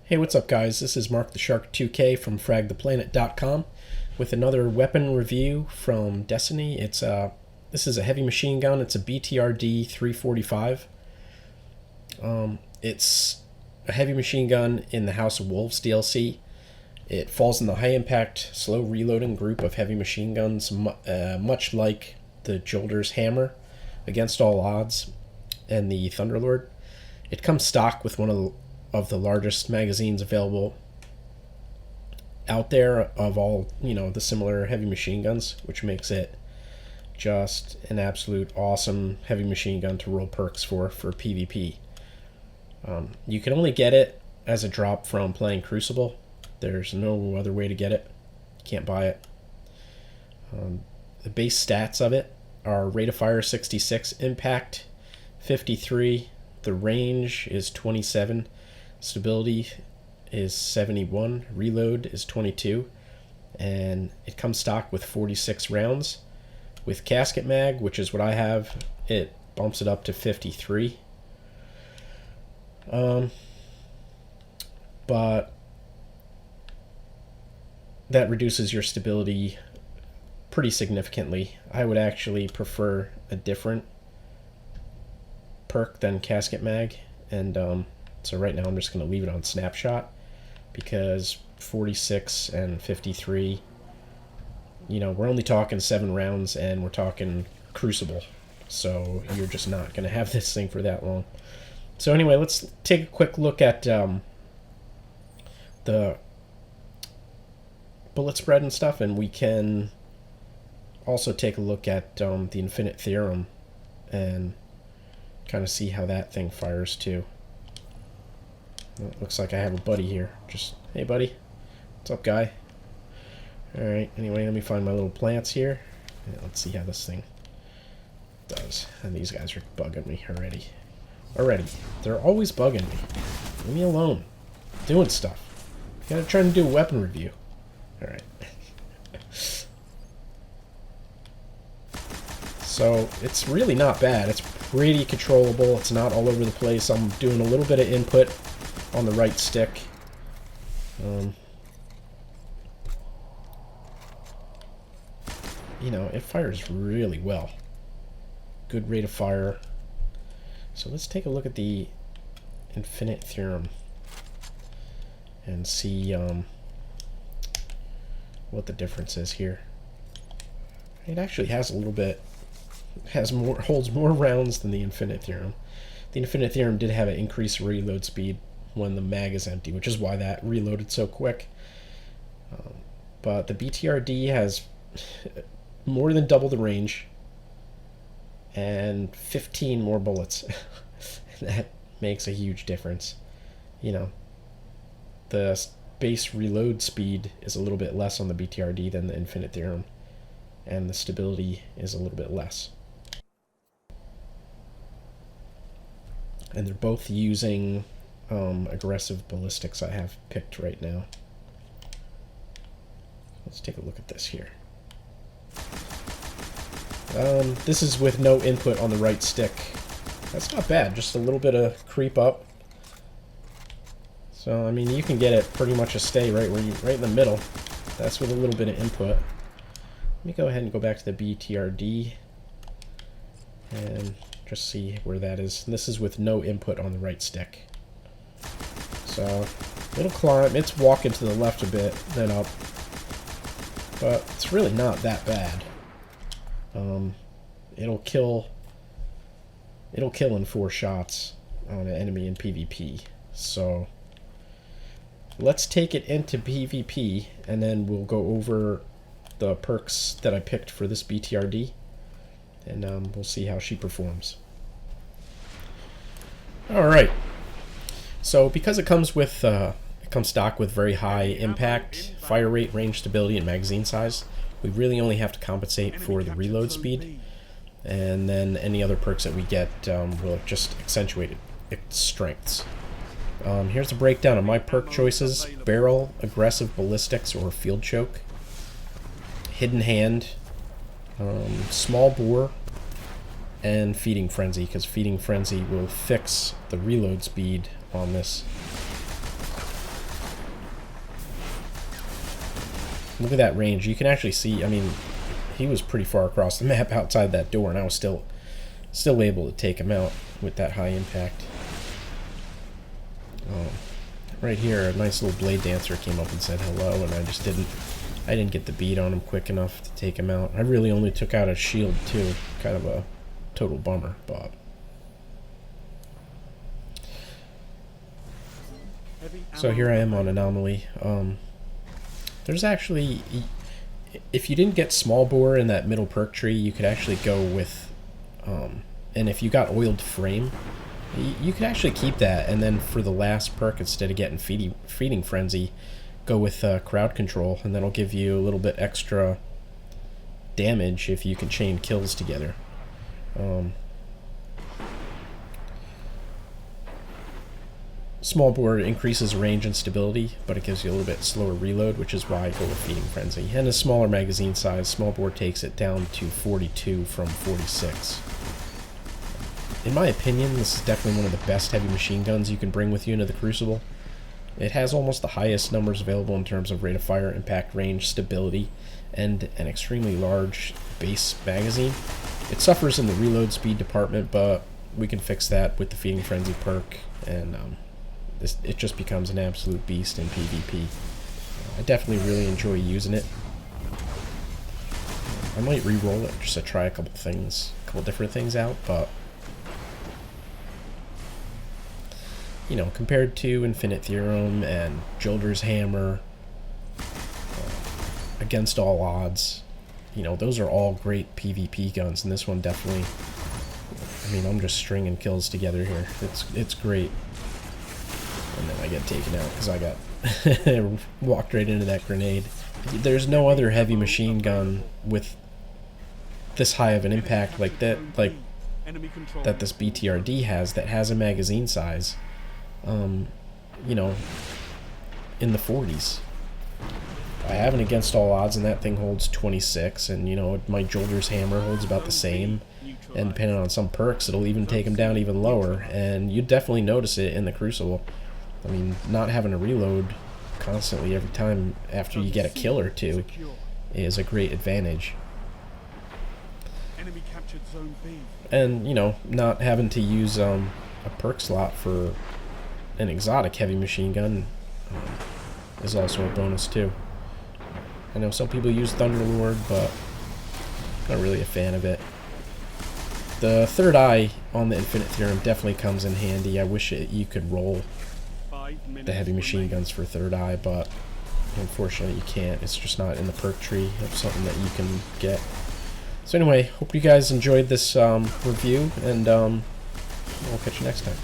Hey, what's up guys? This is Mark the Shark 2K from FragThePlanet.com with another weapon review from Destiny. This is a heavy machine gun. It's a BTRD-345. It's a heavy machine gun in the House of Wolves DLC. It falls in the high impact, slow reloading group of heavy machine guns, much like the Jolder's Hammer, Against All Odds, and the Thunderlord. It comes stock with one of the largest magazines available out there of all, the similar heavy machine guns, which makes it just an absolute awesome heavy machine gun to roll perks for PvP. You can only get it as a drop from playing Crucible. There's no other way to get it. You can't buy it. The base stats of it are rate of fire 66, impact 53, the range is 27, stability is 71, reload is 22, and it comes stock with 46 rounds. With casket mag, which is what I have, it bumps it up to 53. But that reduces your stability pretty significantly. I would actually prefer a different perk than casket mag, and so right now I'm just going to leave it on snapshot, because 46 and 53, we're only talking 7 rounds and we're talking Crucible, so you're just not going to have this thing for that long. So anyway, let's take a quick look at the bullet spread and stuff, and we can also take a look at the Infinite Theorem and kind of see how that thing fires too. Well, it looks like I have a buddy here. Hey buddy, what's up guy? Alright, anyway, let me find my little plants here. Yeah, let's see how this thing does. And these guys are bugging me already. They're always bugging me. Leave me alone. I'm doing stuff. I gotta try to do a weapon review. Alright. So, it's really not bad. It's pretty controllable. It's not all over the place. I'm doing a little bit of input on the right stick. It fires really well. Good rate of fire. So let's take a look at the Infinite Theorem and see what the difference is here. It actually has a little bit, holds more rounds than the Infinite Theorem. The Infinite Theorem did have an increased reload speed when the mag is empty, which is why that reloaded so quick. But the BTRD has more than double the range and 15 more bullets. That makes a huge difference. The base reload speed is a little bit less on the BTRD than the Infinite Theorem, and the stability is a little bit less. And they're both using aggressive ballistics I have picked right now. Let's take a look at this here. This is with no input on the right stick. That's not bad, just a little bit of creep up. So, you can get it pretty much a stay right in the middle. That's with a little bit of input. Let me go ahead and go back to the BTRD and just see where that is. And this is with no input on the right stick. So, it'll climb. It's walking to the left a bit, then up. But it's really not that bad. It'll kill in 4 shots on an enemy in PvP. So let's take it into PvP, and then we'll go over the perks that I picked for this BTRD, and we'll see how she performs. Alright, so because it comes stock with very high impact, fire rate, range stability, and magazine size, we really only have to compensate for the reload speed, and then any other perks that we get will just accentuate its strengths. Here's a breakdown of my perk choices: barrel, aggressive ballistics, or field choke, hidden hand, small bore, and feeding frenzy, because feeding frenzy will fix the reload speed on this. Look at that range. You can actually see, I mean, he was pretty far across the map outside that door, and I was still able to take him out with that high impact. Right here, a nice little blade dancer came up and said hello, and I didn't get the beat on him quick enough to take him out. I really only took out his shield too. Kind of a total bummer, but so here I am on Anomaly. There's actually, if you didn't get small bore in that middle perk tree, you could actually go with, and if you got oiled frame, you could actually keep that, and then for the last perk, instead of getting feeding frenzy, go with crowd control, and that'll give you a little bit extra damage if you can chain kills together. Small bore increases range and stability, but it gives you a little bit slower reload, which is why I go with feeding frenzy. And a smaller magazine size, small bore takes it down to 42 from 46. In my opinion, this is definitely one of the best heavy machine guns you can bring with you into the Crucible. It has almost the highest numbers available in terms of rate of fire, impact range, stability, and an extremely large base magazine. It suffers in the reload speed department, but we can fix that with the Feeding Frenzy perk, and it just becomes an absolute beast in PvP. I definitely really enjoy using it. I might re-roll it just to try a couple different things out, but you know, compared to Infinite Theorem and Jolder's Hammer, Against All Odds, you know, those are all great PvP guns, and this one definitely, I mean, I'm just stringing kills together here. It's great. And then I get taken out because I got walked right into that grenade. There's no other heavy machine gun with this high of an impact like that, that this BTRD has, that has a magazine size, you know, in the 40s. I have an Against All Odds, and that thing holds 26, and you know, my Jolder's Hammer holds about the same, and depending on some perks, it'll even take them down even lower, and you definitely notice it in the Crucible. I mean, not having to reload constantly every time after you get a kill or two is a great advantage. And, you know, not having to use a perk slot for an exotic heavy machine gun is also a bonus too. I know some people use Thunderlord, but not really a fan of it. The third eye on the Infinite Theorem definitely comes in handy. I wish you could roll the heavy machine guns for third eye, but unfortunately you can't. It's just not in the perk tree of something that you can get. So anyway, hope you guys enjoyed this review, and I'll catch you next time.